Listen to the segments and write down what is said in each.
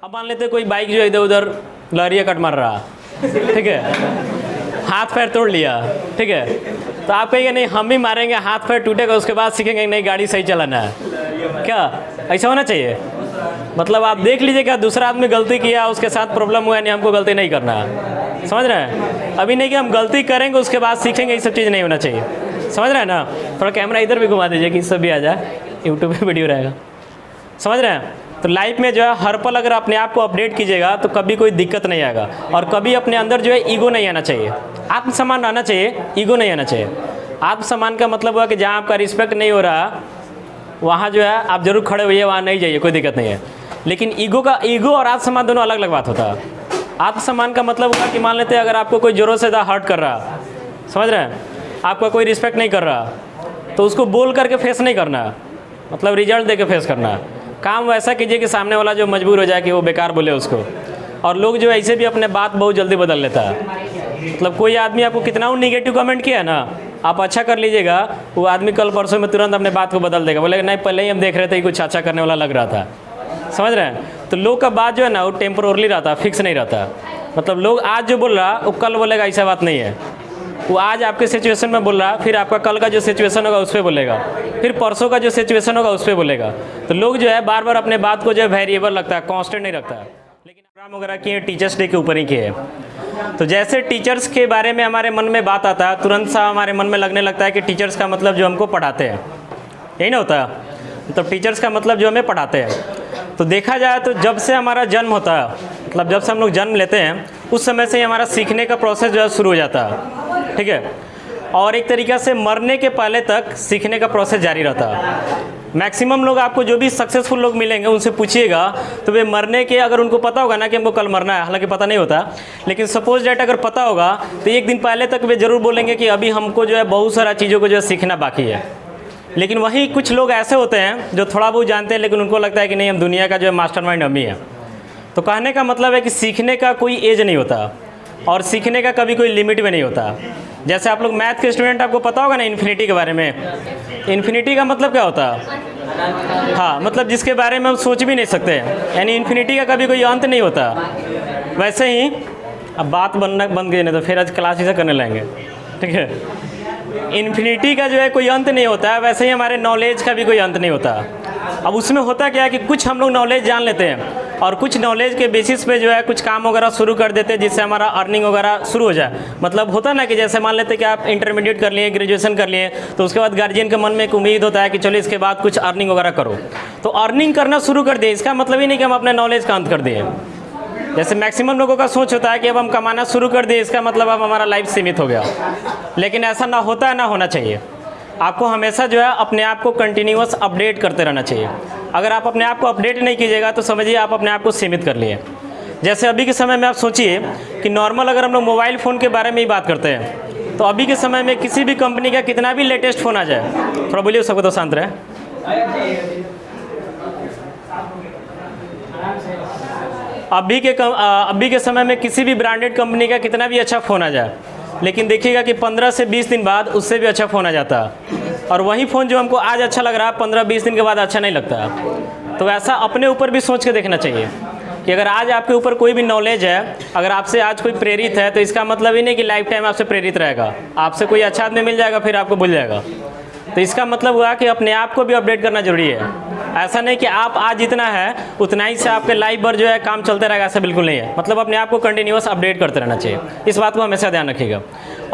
अब मान लेते कोई बाइक जो इधर उधर लहरिया कट मार रहा, ठीक है, हाथ पैर तोड़ लिया, ठीक है, तो आप कहिए नहीं हम भी मारेंगे, हाथ पैर टूटेगा, उसके बाद सीखेंगे नहीं गाड़ी सही चलाना है, क्या ऐसा होना चाहिए? मतलब आप देख लीजिए क्या दूसरा आदमी गलती किया, उसके साथ प्रॉब्लम हुआ, नहीं हमको गलती नहीं करना, समझ रहे हैं? अभी नहीं कि हम गलती करेंगे उसके बाद सीखेंगे, ये सब चीज़ नहीं होना चाहिए, समझ रहे हैं ना? थोड़ा कैमरा इधर भी घुमा दीजिए कि सब भी आ जाए, यूट्यूब पे वीडियो रहेगा, समझ रहे हैं? तो लाइफ में जो है हर पल अगर अपने आप को अपडेट कीजिएगा तो कभी कोई दिक्कत नहीं आएगा, और कभी अपने अंदर जो है ईगो नहीं आना चाहिए, आत्मसम्मान आना चाहिए, ईगो नहीं आना चाहिए। आत्मसम्मान का मतलब हुआ कि जहाँ आपका रिस्पेक्ट नहीं हो रहा वहाँ जो है आप जरूर खड़े होइए, वहाँ नहीं जाइए, कोई दिक्कत नहीं है। लेकिन ईगो और आत्मसम्मान दोनों अलग अलग बात होता है। आत्मसम्मान का मतलब हुआ कि मान लेते हैं अगर आपको कोई ज़रूरत से ज़्यादा हर्ट कर रहा, समझ रहे हैं, आपका कोई रिस्पेक्ट नहीं कर रहा, तो उसको बोल करके फेस नहीं करना, मतलब रिजल्ट दे के फेस करना। काम वैसा कीजिए कि सामने वाला जो मजबूर हो जाए कि वो बेकार बोले उसको। और लोग जो ऐसे भी अपने बात बहुत जल्दी बदल लेता है, मतलब कोई आदमी आपको कितना निगेटिव कमेंट किया ना, आप अच्छा कर लीजिएगा, वो आदमी कल परसों में तुरंत अपने बात को बदल देगा, बोलेगा नहीं पहले ही हम देख रहे थे कि कुछ अच्छा करने वाला लग रहा था, समझ रहे हैं? तो लोग का बात जो है ना वो टेम्पोरली रहता, फिक्स नहीं रहता। मतलब लोग आज जो बोल रहा वो कल बोलेगा, ऐसा बात नहीं है। वो आज आपके सिचुएशन में बोल रहा, फिर आपका कल का जो सिचुएशन होगा उस पर बोलेगा, फिर परसों का जो सिचुएशन होगा उस पर बोलेगा। तो लोग जो है बार बार अपने बात को जो है वेरिएबल रखता है, कांस्टेंट नहीं रखता। लेकिन प्रोग्राम वगैरह किए टीचर्स डे के ऊपर ही किए, तो जैसे टीचर्स के बारे में हमारे मन में बात आता है, तुरंत सा हमारे मन में लगने लगता है कि टीचर्स का मतलब जो हमको पढ़ाते हैं, यही ना होता है? मतलब टीचर्स का मतलब जो हमें पढ़ाते हैं। तो देखा जाए तो जब से हमारा जन्म होता है, मतलब जब से हम लोग जन्म लेते हैं उस समय से ही हमारा सीखने का प्रोसेस जो है शुरू हो जाता है, ठीक है। और एक तरीक़ा से मरने के पहले तक सीखने का प्रोसेस जारी रहता है। मैक्सिमम लोग आपको जो भी सक्सेसफुल लोग मिलेंगे उनसे पूछिएगा तो वे मरने के, अगर उनको पता होगा ना कि हमको कल मरना है, हालांकि पता नहीं होता, लेकिन सपोज डेट अगर पता होगा तो एक दिन पहले तक वे ज़रूर बोलेंगे कि अभी हमको जो है बहुत सारा चीज़ों को जो है सीखना बाकी है। लेकिन वहीं कुछ लोग ऐसे होते हैं जो थोड़ा बहुत जानते हैं लेकिन उनको लगता है कि नहीं हम दुनिया का जो है मास्टरमाइंड हम ही है। तो कहने का मतलब है कि सीखने का कोई एज नहीं होता और सीखने का कभी कोई लिमिट भी नहीं होता। जैसे आप लोग मैथ के स्टूडेंट, आपको पता होगा ना इन्फिनिटी के बारे में। इन्फिनिटी का मतलब क्या होता है? हाँ, मतलब जिसके बारे में हम सोच भी नहीं सकते, यानी इन्फिनिटी का कभी कोई अंत नहीं होता। वैसे ही अब बात बनना बन गई, नहीं तो फिर आज क्लास इसे करने लगेंगे, ठीक है। इन्फिनिटी का जो है कोई अंत नहीं होता है, वैसे ही हमारे नॉलेज का भी कोई अंत नहीं होता। अब उसमें होता क्या है कि कुछ हम लोग नॉलेज जान लेते हैं और कुछ नॉलेज के बेसिस पे जो है कुछ काम वगैरह शुरू कर देते हैं जिससे हमारा अर्निंग वगैरह शुरू हो जाए। मतलब होता ना कि जैसे मान लेते हैं कि आप इंटरमीडिएट कर लिए, ग्रेजुएशन कर लिए, तो उसके बाद गार्जियन के मन में एक उम्मीद होता है कि चलो इसके बाद कुछ अर्निंग वगैरह करो। तो अर्निंग करना शुरू कर दिए, इसका मतलब ही नहीं कि हम अपने नॉलेज का अंत कर दिए। जैसे मैक्सिमम लोगों का सोच होता है कि अब हम कमाना शुरू कर दिए, इसका मतलब अब हमारा लाइफ सीमित हो गया। लेकिन ऐसा ना होता है, ना होना चाहिए। आपको हमेशा जो है अपने आप को कंटिन्यूअस अपडेट करते रहना चाहिए। अगर आप अपने आप को अपडेट नहीं कीजिएगा तो समझिए आप अपने आप को सीमित कर लिए। जैसे अभी के समय में आप सोचिए कि नॉर्मल अगर हम लोग मोबाइल फ़ोन के बारे में ही बात करते हैं तो अभी के समय में किसी भी कंपनी का कितना भी लेटेस्ट फ़ोन आ जाए, थोड़ा बोलिए सबको तो शांत रहे। अभी के समय में किसी भी ब्रांडेड कंपनी का कितना भी अच्छा फ़ोन आ जाए, लेकिन देखिएगा कि 15 से 20 दिन बाद उससे भी अच्छा फ़ोन आ जाता है। और वही फ़ोन जो हमको आज अच्छा लग रहा है 15-20 दिन के बाद अच्छा नहीं लगता है। तो ऐसा अपने ऊपर भी सोच के देखना चाहिए कि अगर आज आपके ऊपर कोई भी नॉलेज है, अगर आपसे आज कोई प्रेरित है तो इसका मतलब ही नहीं कि लाइफ टाइम आपसे प्रेरित रहेगा। आपसे कोई अच्छा आदमी मिल जाएगा फिर आपको भूल जाएगा। तो इसका मतलब हुआ कि अपने आप को भी अपडेट करना जरूरी है। ऐसा नहीं कि आप आज जितना है उतना ही से आपके लाइफ भर जो है काम चलते रहेगा, ऐसा बिल्कुल नहीं है। मतलब अपने आप को कंटिन्यूअस अपडेट करते रहना चाहिए, इस बात को हमेशा ध्यान रखिएगा।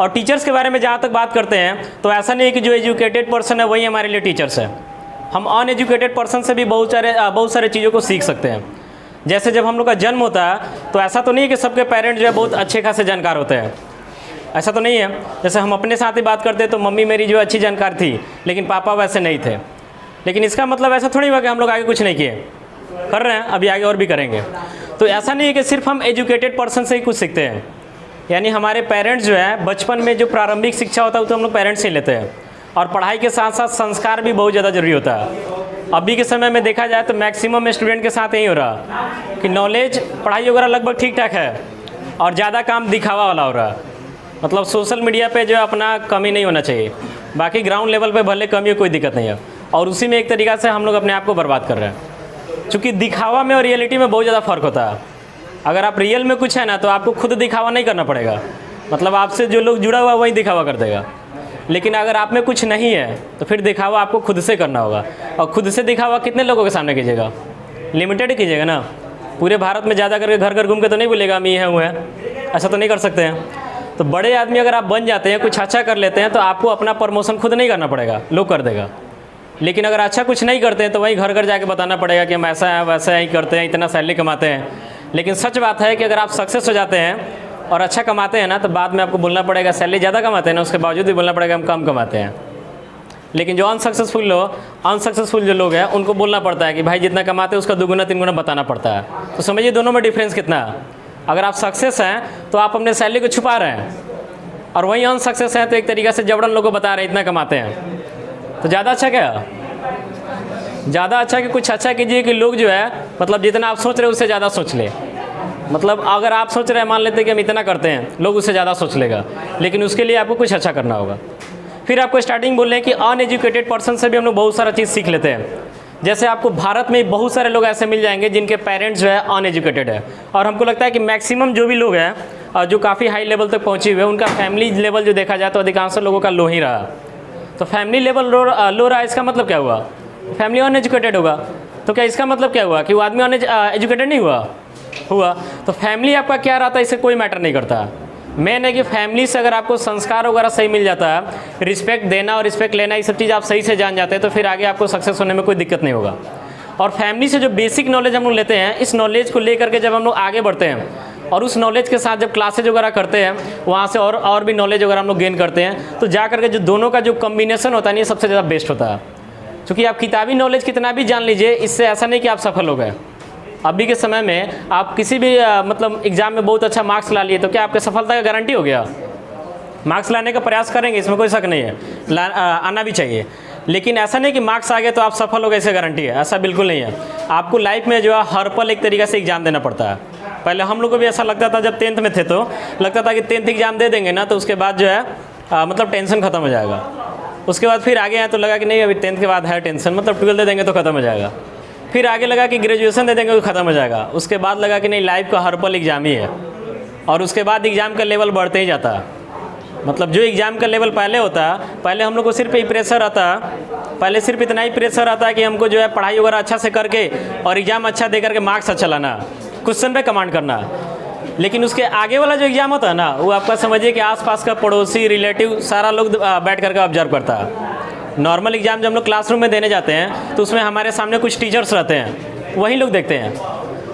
और टीचर्स के बारे में जहाँ तक बात करते हैं तो ऐसा नहीं है कि जो एजुकेटेड पर्सन है वही हमारे लिए टीचर्स है। हम अनएजुकेटेड पर्सन से भी बहुत सारे चीज़ों को सीख सकते हैं। जैसे जब हम लोग का जन्म होता है तो ऐसा तो नहीं है कि सबके पेरेंट्स जो है बहुत अच्छे खासे जानकार होते हैं, ऐसा तो नहीं है। जैसे हम अपने साथ ही बात करते तो मम्मी मेरी जो अच्छी जानकार थी लेकिन पापा वैसे नहीं थे। लेकिन इसका मतलब ऐसा थोड़ी हुआ कि हम लोग आगे कुछ नहीं किए, कर रहे हैं, अभी आगे और भी करेंगे। तो ऐसा नहीं है कि सिर्फ हम एजुकेटेड पर्सन से ही कुछ सीखते हैं। यानी हमारे पेरेंट्स जो है बचपन में जो प्रारंभिक शिक्षा होता है वो तो हम लोग पेरेंट्स से ही लेते हैं। और पढ़ाई के साथ साथ संस्कार भी बहुत ज़्यादा जरूरी होता है। अभी के समय में देखा जाए तो मैक्सिमम स्टूडेंट के साथ यही हो रहा कि नॉलेज पढ़ाई वगैरह लगभग ठीक ठाक है और ज़्यादा काम दिखावा वाला हो रहा है। मतलब सोशल मीडिया पे जो है अपना कमी नहीं होना चाहिए। बाकी ग्राउंड लेवल पे भले कमी है, कोई दिक्कत नहीं है। और उसी में एक तरीक़ा से हम लोग अपने आप को बर्बाद कर रहे हैं, क्योंकि दिखावा में और रियलिटी में बहुत ज़्यादा फ़र्क होता है। अगर आप रियल में कुछ है ना, तो आपको खुद दिखावा नहीं करना पड़ेगा, मतलब आपसे जो लोग जुड़ा हुआ वही दिखावा कर देगा। लेकिन अगर आप में कुछ नहीं है तो फिर दिखावा आपको खुद से करना होगा। और खुद से दिखावा कितने लोगों के सामने कीजिएगा? लिमिटेड कीजिएगा ना। पूरे भारत में ज़्यादा करके घर घर घूम के तो नहीं बोलेगा हम ये हैं वो हैं, ऐसा तो नहीं कर सकते हैं। तो बड़े आदमी अगर आप बन जाते हैं, कुछ अच्छा कर लेते हैं, तो आपको अपना प्रमोशन खुद नहीं करना पड़ेगा, लोग कर देगा। लेकिन अगर अच्छा कुछ नहीं करते हैं तो वहीं घर घर जाके बताना पड़ेगा कि हम ऐसा है वैसा ही करते हैं, इतना सैलरी कमाते हैं। लेकिन सच बात है कि अगर आप सक्सेस हो जाते हैं और अच्छा कमाते हैं ना, तो बाद में आपको बोलना पड़ेगा सैलरी ज़्यादा कमाते हैं ना, उसके बावजूद भी बोलना पड़ेगा हम कम कमाते हैं। लेकिन जो अनसक्सेसफुल जो लोग हैं उनको बोलना पड़ता है कि भाई जितना कमाते हैं उसका दुगुना तीन गुना बताना पड़ता है। तो समझिए दोनों में डिफरेंस कितना है। अगर आप सक्सेस हैं तो आप अपने सैलरी को छुपा रहे हैं, और वहीं अनसक्सेस हैं तो एक तरीक़े से जबरन लोगों को बता रहे हैं इतना कमाते हैं। तो ज़्यादा अच्छा क्या? ज़्यादा अच्छा कि कुछ अच्छा कीजिए कि लोग जो है मतलब जितना आप सोच रहे हैं उससे ज़्यादा सोच ले। मतलब अगर आप सोच रहे हैं, मान लेते हैं कि हम इतना करते हैं, लोग उससे ज़्यादा सोच लेगा, लेकिन उसके लिए आपको कुछ अच्छा करना होगा। फिर आपको स्टार्टिंग बोल रहे हैं कि अनएजुकेटेड पर्सन से भी हम लोग बहुत सारा चीज़ सीख लेते हैं। जैसे आपको भारत में बहुत सारे लोग ऐसे मिल जाएंगे जिनके पेरेंट्स जो है अनएजुकेटेड है, और हमको लगता है कि मैक्सिमम जो भी लोग हैं और जो काफ़ी हाई लेवल तक पहुँचे हुए हैं, उनका फैमिली लेवल जो देखा जाए तो अधिकांश लोगों का लो ही रहा। तो फैमिली लेवल लो रहा, इसका मतलब क्या हुआ? फैमिली अनएजुकेटेड होगा। तो क्या इसका मतलब क्या हुआ कि वो आदमी एजुकेटेड नहीं हुआ? तो फैमिली आपका क्या रहता है इससे कोई मैटर नहीं करता। मेन है कि फैमिली से अगर आपको संस्कार वगैरह सही मिल जाता है, रिस्पेक्ट देना और रिस्पेक्ट लेना, ये सब चीज़ आप सही से जान जाते हैं, तो फिर आगे आपको सक्सेस होने में कोई दिक्कत नहीं होगा। और फैमिली से जो बेसिक नॉलेज हम लोग लेते हैं, इस नॉलेज को लेकर के जब हम लोग आगे बढ़ते हैं और उस नॉलेज के साथ जब क्लासेज वगैरह करते हैं, वहाँ से और भी नॉलेज वगैरह हम लोग गेन करते हैं, तो जा करके जो दोनों का जो कम्बिनेशन होता है ये सबसे ज़्यादा बेस्ट होता है। क्योंकि आप किताबी नॉलेज कितना भी जान लीजिए, इससे ऐसा नहीं कि आप सफल हो गए। अभी के समय में आप किसी भी मतलब एग्ज़ाम में बहुत अच्छा मार्क्स ला लिए तो क्या आपके सफलता का गारंटी हो गया? मार्क्स लाने का प्रयास करेंगे, इसमें कोई शक नहीं है, आना भी चाहिए। लेकिन ऐसा नहीं कि मार्क्स आ गए तो आप सफल हो गए, इससे गारंटी है, ऐसा बिल्कुल नहीं है। आपको लाइफ में जो है हर पल एक तरीक़े से एग्ज़ाम देना पड़ता है। पहले हम लोग को भी ऐसा लगता था, जब 10th में थे तो लगता था कि 10th एग्ज़ाम दे देंगे ना तो उसके बाद जो है मतलब टेंशन ख़त्म हो जाएगा। उसके बाद फिर आगे आए तो लगा कि नहीं अभी 10th के बाद है टेंशन, मतलब 12th दे देंगे तो ख़त्म हो जाएगा। फिर आगे लगा कि ग्रेजुएशन दे देंगे तो ख़त्म हो जाएगा। उसके बाद लगा कि नहीं लाइफ का हर पल एग्ज़ाम ही है, और उसके बाद एग्ज़ाम का लेवल बढ़ते ही जाता है। मतलब जो एग्ज़ाम का लेवल पहले होता है, पहले हम लोग को सिर्फ प्रेशर आता है, पहले सिर्फ इतना ही प्रेशर आता है कि हमको जो है पढ़ाई वगैरह अच्छा से करके और एग्ज़ाम अच्छा दे करके मार्क्स अच्छा लाना, क्वेश्चन पे कमांड करना। लेकिन उसके आगे वाला जो एग्ज़ाम होता है ना, वो आपका समझिए कि आसपास का पड़ोसी रिलेटिव सारा लोग बैठ करके ऑब्जर्व करता है। नॉर्मल एग्ज़ाम जब हम लोग क्लासरूम में देने जाते हैं तो उसमें हमारे सामने कुछ टीचर्स रहते हैं, वही लोग देखते हैं।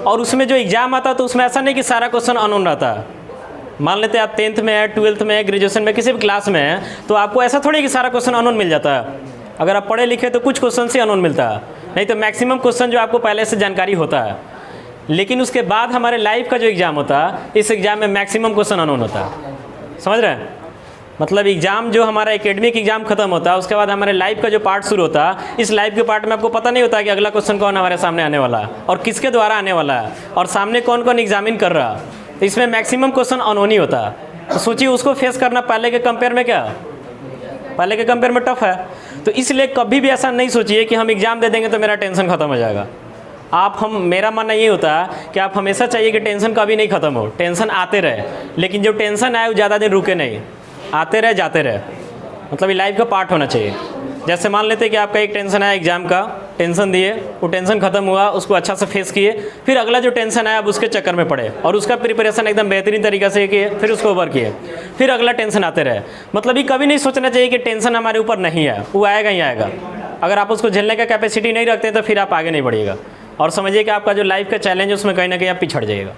और उसमें जो एग्ज़ाम आता है तो उसमें ऐसा नहीं कि सारा क्वेश्चन अननोन रहता है। मान लेते हैं आप 10th में है, 12th में है, ग्रेजुएशन में किसी भी क्लास में है, तो आपको ऐसा थोड़ी कि सारा क्वेश्चन अननोन मिल जाता है। अगर आप पढ़े लिखे तो कुछ क्वेश्चन से अननोन मिलता है, नहीं तो मैक्सिमम क्वेश्चन जो आपको पहले से जानकारी होता है। लेकिन उसके बाद हमारे लाइफ का जो एग्ज़ाम होता है, इस एग्ज़ाम में मैक्सिमम क्वेश्चन अननोन होता है। समझ रहे हैं? मतलब एग्ज़ाम जो हमारा एकेडमिक एग्ज़ाम खत्म होता है, उसके बाद हमारे लाइफ का जो पार्ट शुरू होता है, इस लाइफ के पार्ट में आपको पता नहीं होता कि अगला क्वेश्चन कौन हमारे सामने आने वाला है और किसके द्वारा आने वाला है और सामने कौन कौन एग्जामिन कर रहा है। तो इसमें मैक्सिमम क्वेश्चन अननोन ही होता है। तो सोचिए उसको फेस करना पहले के कंपेयर में क्या, पहले के कंपेयर में टफ है। तो इसलिए कभी भी ऐसा नहीं सोचिए कि हम एग्ज़ाम दे देंगे तो मेरा टेंशन खत्म हो जाएगा। मेरा मानना ये होता है कि आप हमेशा चाहिए कि टेंशन कभी नहीं खत्म हो, टेंशन आते रहे, लेकिन जो टेंशन आए वो ज़्यादा दिन रुके नहीं, आते रहे जाते रहे। मतलब ये लाइफ का पार्ट होना चाहिए। जैसे मान लेते हैं कि आपका एक टेंशन आया एग्ज़ाम का, टेंशन दिए, वो टेंशन खत्म हुआ, उसको अच्छा से फेस किए, फिर अगला जो टेंशन आया अब उसके चक्कर में पड़े और उसका प्रिपरेशन एकदम बेहतरीन तरीके से किए, फिर उसको ओवर किए, फिर अगला टेंशन आते रहे। मतलब ये कभी नहीं सोचना चाहिए कि टेंशन हमारे ऊपर नहीं है, वो आएगा ही आएगा। अगर आप उसको झेलने का कैपेसिटी नहीं रखते तो फिर आप आगे नहीं बढ़िएगा और समझिए कि आपका जो लाइफ का चैलेंज है उसमें कहीं ना कहीं आप पिछड़ जाइएगा।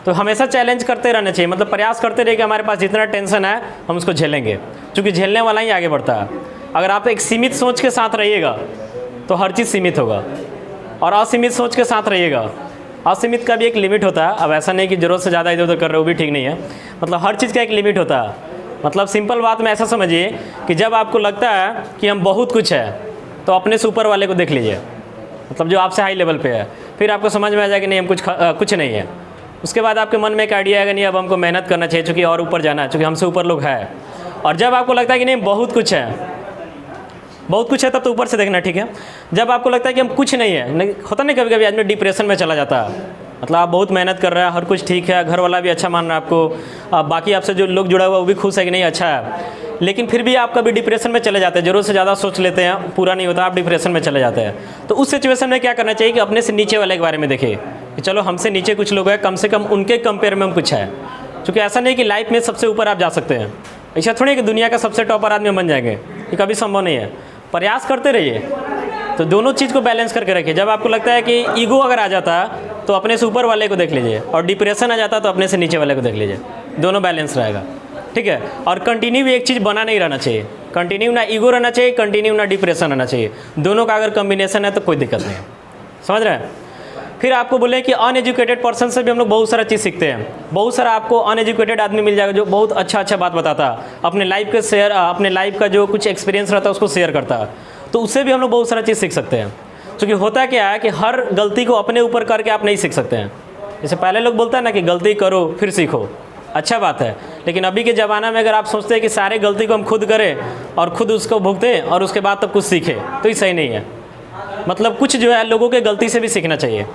तो हमेशा चैलेंज करते रहना चाहिए, मतलब प्रयास करते रहिए कि हमारे पास जितना टेंशन है हम उसको झेलेंगे, क्योंकि झेलने वाला ही आगे बढ़ता है। अगर आप एक सीमित सोच के साथ रहिएगा तो हर चीज़ सीमित होगा, और असीमित सोच के साथ रहिएगा, असीमित का भी एक लिमिट होता है। अब ऐसा नहीं कि ज़रूरत से ज़्यादा इधर उधर कर रहे हो, वो भी ठीक नहीं है। मतलब हर चीज़ का एक लिमिट होता है। मतलब सिंपल बात में ऐसा समझिए कि जब आपको लगता है कि हम बहुत कुछ है तो अपने से ऊपर वाले को देख लीजिए, मतलब जो आपसे हाई लेवल पे है, फिर आपको समझ में आ जाएगा कि नहीं हम कुछ नहीं है। उसके बाद आपके मन में एक आइडिया आएगा, नहीं अब हमको मेहनत करना चाहिए, चूँकि और ऊपर जाना है, चूँकि हमसे ऊपर लोग हैं। और जब आपको लगता है कि नहीं बहुत कुछ है बहुत कुछ है तब तो ऊपर से देखना, ठीक है। जब आपको लगता है कि हम कुछ नहीं है, नहीं होता नहीं, कभी कभी आदमी डिप्रेशन में चला जाता है। मतलब आप बहुत मेहनत कर रहे हैं, हर कुछ ठीक है, घर वाला भी अच्छा मान रहा है आपको, बाकी आपसे जो लोग जुड़ा हुआ है वो भी खुश है कि नहीं अच्छा है, लेकिन फिर भी आप कभी डिप्रेशन में चले जाते हैं, ज़रूरत से ज़्यादा सोच लेते हैं, पूरा नहीं होता, आप डिप्रेशन में चले जाते हैं। तो उस सिचुएशन में क्या करना चाहिए कि अपने से नीचे वाले के बारे में देखें कि चलो हमसे नीचे कुछ लोग हैं, कम से कम उनके कंपेयर में हम कुछ है। क्योंकि ऐसा नहीं कि लाइफ में सबसे ऊपर आप जा सकते हैं, ऐसा थोड़ी है कि दुनिया का सबसे टॉपर आदमी बन जाएंगे, ये कभी संभव नहीं है। प्रयास करते रहिए। तो दोनों चीज़ को बैलेंस करके रखिए। जब आपको लगता है कि ईगो अगर आ जाता तो अपने से ऊपर वाले को देख लीजिए, और डिप्रेशन आ जाता तो अपने से नीचे वाले को देख लीजिए, दोनों बैलेंस रहेगा, ठीक है। और कंटिन्यू एक चीज़ बना नहीं रहना चाहिए, कंटिन्यू ना ईगो रहना चाहिए, कंटिन्यू ना डिप्रेशन रहना चाहिए, दोनों का अगर कम्बिनेशन है तो कोई दिक्कत नहीं है, समझ रहे हैं। फिर आपको बोले कि अनएजुकेटेड पर्सन से भी हम लोग बहुत सारा चीज़ सीखते हैं। बहुत सारा आपको अनएजुकेटेड आदमी मिल जाएगा जो बहुत अच्छा बात बताता, अपने लाइफ के शेयर, अपने लाइफ का जो कुछ एक्सपीरियंस रहता है उसको शेयर करता, तो उससे भी हम लोग बहुत सारा चीज़ सीख सकते हैं। क्योंकि होता क्या है कि हर गलती को अपने ऊपर करके आप नहीं सीख सकते हैं। जैसे पहले लोग बोलते हैं ना कि गलती करो फिर सीखो, अच्छा बात है, लेकिन अभी के ज़माना में अगर आप सोचते हैं कि सारे गलती को हम खुद करें और खुद उसको भुगतें और उसके बाद तब कुछ सीखें, तो ये सही नहीं है। मतलब कुछ जो है लोगों के गलती से भी सीखना चाहिए,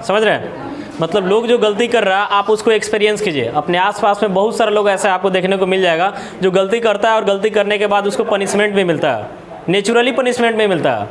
समझ रहे हैं। मतलब लोग जो गलती कर रहा है आप उसको एक्सपीरियंस कीजिए। अपने आसपास में बहुत सारे लोग ऐसे आपको देखने को मिल जाएगा जो गलती करता है और गलती करने के बाद उसको पनिशमेंट भी मिलता है, नेचुरली पनिशमेंट भी मिलता है,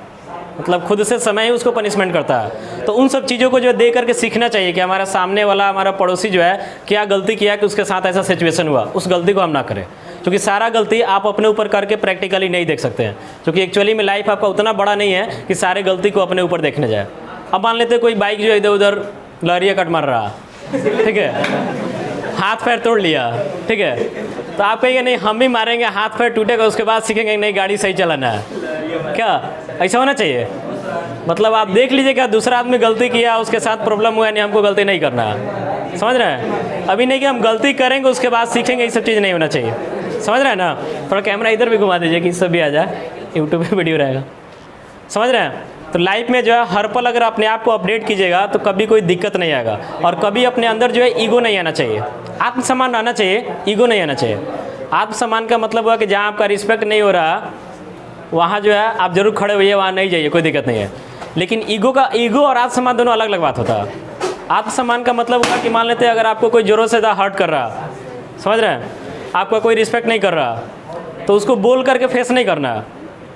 मतलब खुद से समय ही उसको पनिशमेंट करता है। तो उन सब चीज़ों को जो देख करके सीखना चाहिए कि हमारा सामने वाला, हमारा पड़ोसी जो है क्या गलती किया कि उसके साथ ऐसा सिचुएशन हुआ, उस गलती को हम ना करें। क्योंकि सारा गलती आप अपने ऊपर करके प्रैक्टिकली नहीं देख सकते हैं, क्योंकि एक्चुअली में लाइफ आपका उतना बड़ा नहीं है कि सारे गलती को अपने ऊपर देखने जाए। अब मान लेते कोई बाइक जो है इधर उधर लहरिया कट मार रहा, ठीक है, हाथ पैर तोड़ लिया, ठीक है, तो आप कहेंगे नहीं हम भी मारेंगे, हाथ पैर टूटेगा, उसके बाद सीखेंगे नहीं गाड़ी सही चलाना है, क्या ऐसा होना चाहिए? मतलब आप देख लीजिए क्या दूसरा आदमी गलती किया, उसके साथ प्रॉब्लम हुआ, नहीं हमको गलती नहीं करना है, समझ रहे हैं। अभी नहीं कि हम गलती करेंगे उसके बाद सीखेंगे, ये सब चीज़ नहीं होना चाहिए, समझ रहे हैं ना। थोड़ा कैमरा इधर भी घुमा दीजिए कि सब भी आ जाए, यूट्यूब पे वीडियो रहेगा, समझ रहे हैं। तो लाइफ में जो है हर पल अगर अपने आप को अपडेट कीजिएगा तो कभी कोई दिक्कत नहीं आएगा, और कभी अपने अंदर जो है ईगो नहीं आना चाहिए, आत्मसम्मान आना चाहिए, ईगो नहीं आना चाहिए। आत्मसम्मान का मतलब हुआ कि जहाँ आपका रिस्पेक्ट नहीं हो रहा वहाँ जो है आप जरूर खड़े होइए, वहाँ नहीं जाइए, कोई दिक्कत नहीं है। लेकिन ईगो और आत्मसम्मान दोनों अलग अलग बात होता है। आत्मसम्मान का मतलब हुआ कि मान लेते हैं अगर आपको कोई ज़रूरत से ज़्यादा हर्ट कर रहा, समझ रहे हैं, आपका कोई रिस्पेक्ट नहीं कर रहा, तो उसको बोल करके फेस नहीं करना,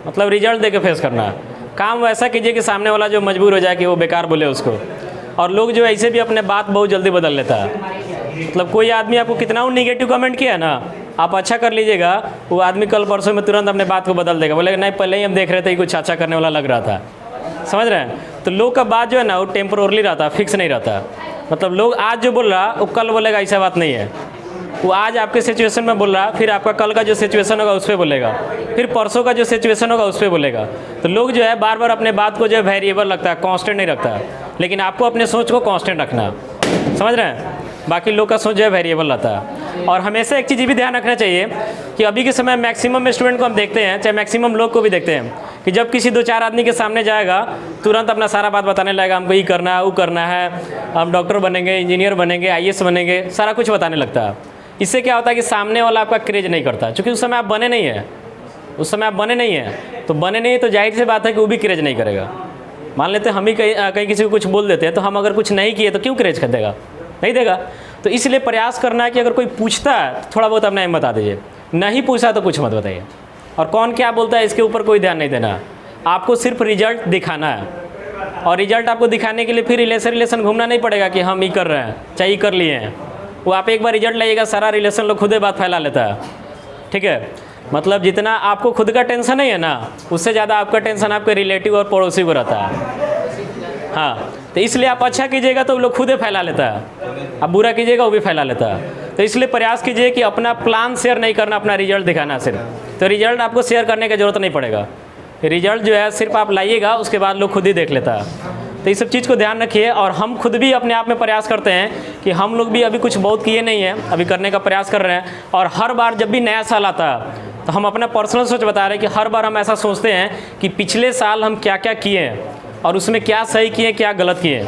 मतलब रिजल्ट दे के फेस करना। काम वैसा कीजिए कि सामने वाला जो मजबूर हो जाए कि वो बेकार बोले उसको। और लोग जो ऐसे भी अपने बात बहुत जल्दी बदल लेता है। मतलब कोई आदमी आपको कितना वो निगेटिव कमेंट किया ना, आप अच्छा कर लीजिएगा, वो आदमी कल परसों में तुरंत अपने बात को बदल देगा, बोलेगा नहीं पहले ही हम देख रहे थे कि कुछ अच्छा करने वाला लग रहा था, समझ रहे हैं। तो लोग का बात जो है ना वो टेम्पोरली रहता है, फिक्स नहीं रहता। मतलब लोग आज जो बोल रहा वो कल बोलेगा, ऐसा बात नहीं है। वो आज आपके सिचुएशन में बोल रहा, फिर आपका कल का जो सिचुएशन होगा उस पर बोलेगा, फिर परसों का जो सिचुएशन होगा उस पर बोलेगा। तो लोग जो है बार बार अपने बात को जो है वेरिएबल रखता है, कांस्टेंट नहीं रखता है। लेकिन आपको अपने सोच को कांस्टेंट रखना है, समझ रहे हैं। बाकी लोग का सोच जो है वेरिएबल रहता है। और हमेशा एक चीज़ ये भी ध्यान रखना चाहिए कि अभी के समय मैक्सिमम स्टूडेंट को हम देखते हैं, चाहे मैक्सिमम लोग को भी देखते हैं कि जब किसी 2-4 आदमी के सामने जाएगा तुरंत अपना सारा बात बताने लगेगा, हमको ये करना है, वो करना है, हम डॉक्टर बनेंगे, इंजीनियर बनेंगे, IAS बनेंगे, सारा कुछ बताने लगता है। इससे क्या होता है कि सामने वाला आपका क्रेज नहीं करता, क्योंकि उस समय आप बने नहीं हैं, उस समय आप बने नहीं हैं। तो बने नहीं तो जाहिर सी बात है कि वो भी क्रेज नहीं करेगा। मान लेते हम ही कहीं किसी को कुछ बोल देते हैं, तो हम अगर कुछ नहीं किए तो क्यों क्रेज कर देगा, नहीं देगा। तो इसलिए प्रयास करना है कि अगर कोई पूछता है तो थोड़ा बहुत अपना बता दीजिए, नहीं पूछा तो कुछ मत बताइए। और कौन क्या बोलता है इसके ऊपर कोई ध्यान नहीं देना, आपको सिर्फ रिजल्ट दिखाना है। और रिजल्ट आपको दिखाने के लिए फिर रिलेशन घूमना नहीं पड़ेगा कि हम ये कर रहे हैं, चाहे ये कर लिए हैं। वो आप एक बार रिजल्ट लाइएगा, सारा रिलेशन लोग खुद ही बात फैला लेता है, ठीक है। मतलब जितना आपको खुद का टेंशन नहीं है ना, उससे ज़्यादा आपका टेंशन आपके रिलेटिव और पड़ोसी को रहता है। हाँ, तो इसलिए आप अच्छा कीजिएगा तो वो लोग खुद ही फैला लेता है, आप बुरा कीजिएगा वो भी फैला लेता है। तो इसलिए प्रयास कीजिए कि अपना प्लान शेयर नहीं करना, अपना रिजल्ट दिखाना सिर्फ। तो रिजल्ट आपको शेयर करने की ज़रूरत नहीं पड़ेगा, रिजल्ट जो है सिर्फ आप लाइएगा, उसके बाद लोग खुद ही देख लेता है। तो इस सब चीज़ को ध्यान रखिए। और हम खुद भी अपने आप में प्रयास करते हैं कि हम लोग भी अभी कुछ बहुत किए नहीं हैं, अभी करने का प्रयास कर रहे हैं। और हर बार जब भी नया साल आता है तो हम अपना पर्सनल सोच बता रहे हैं कि हर बार हम ऐसा सोचते हैं कि पिछले साल हम क्या क्या किए हैं और उसमें क्या सही किए, क्या गलत किए,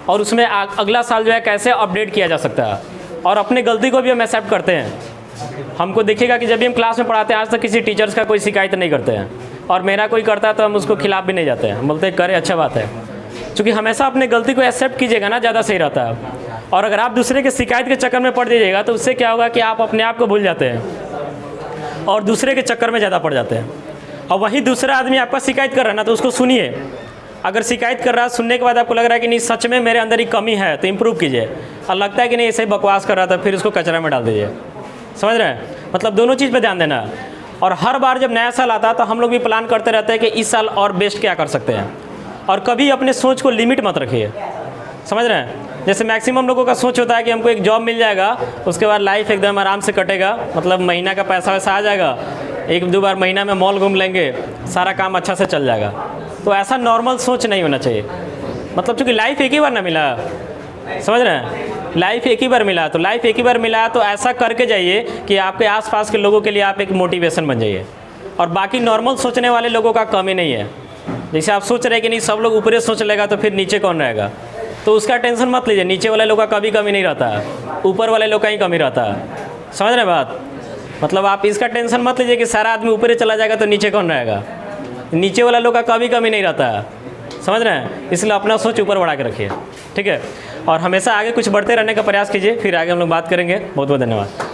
और उसमें अगला साल जो है कैसे अपडेट किया जा सकता है। और अपने गलती को भी हम एक्सेप्ट करते हैं। हमको देखिएगा कि जब भी हम क्लास में पढ़ाते हैं आज तक किसी टीचर्स का कोई शिकायत नहीं करते हैं, और मेरा कोई करता है तो हम उसको खिलाफ भी नहीं जाते हैं, हम बोलते हैं करे अच्छा बात है। क्योंकि हमेशा अपने गलती को एक्सेप्ट कीजिएगा ना, ज़्यादा सही रहता है। और अगर आप दूसरे के शिकायत के चक्कर में पड़ जाइएगा तो उससे क्या होगा कि आप अपने आप को भूल जाते हैं और दूसरे के चक्कर में ज़्यादा पड़ जाते हैं। और वही दूसरा आदमी आपका शिकायत कर रहा है ना, तो उसको सुनिए। अगर शिकायत कर रहा है, सुनने के बाद आपको लग रहा है कि नहीं सच में मेरे अंदर ही कमी है, तो इम्प्रूव कीजिए। और लगता है कि नहीं ऐसे ही बकवास कर रहा था, फिर उसको कचरा में डाल दीजिए। समझ रहे हैं? मतलब दोनों चीज़ पे ध्यान देना। और हर बार जब नया साल आता है तो हम लोग भी प्लान करते रहते हैं कि इस साल और बेस्ट क्या कर सकते हैं। और कभी अपने सोच को लिमिट मत रखिए। समझ रहे हैं? जैसे मैक्सिमम लोगों का सोच होता है कि हमको एक जॉब मिल जाएगा, उसके बाद लाइफ एकदम आराम से कटेगा, मतलब महीना का पैसा वैसा आ जाएगा, एक दो बार महीना में मॉल घूम लेंगे, सारा काम अच्छा से चल जाएगा। तो ऐसा नॉर्मल सोच नहीं होना चाहिए। मतलब चूँकि लाइफ एक ही बार ना मिला, समझ रहे हैं? लाइफ एक ही बार मिला, तो लाइफ एक ही बार मिला तो ऐसा करके जाइए कि आपके आसपास के लोगों के लिए आप एक मोटिवेशन बन जाइए। और बाकी नॉर्मल सोचने वाले लोगों का कमी नहीं है। जैसे आप सोच रहे हैं कि नहीं सब लोग ऊपरे सोच लेगा तो फिर नीचे कौन रहेगा, तो उसका टेंशन मत लीजिए। नीचे वाले लोग का कभी कमी नहीं रहता है, ऊपर वाले लोग का ही कमी रहता है। समझ रहे हैं बात? मतलब आप इसका टेंशन मत लीजिए कि सारा आदमी ऊपरे चला जाएगा तो नीचे कौन रहेगा। नीचे वाला लोग का कभी कमी नहीं रहता है। समझ रहे हैं? इसलिए अपना सोच ऊपर बढ़ा के रखिए, ठीक है? और हमेशा आगे कुछ बढ़ते रहने का प्रयास कीजिए। फिर आगे हम लोग बात करेंगे। बहुत बहुत धन्यवाद।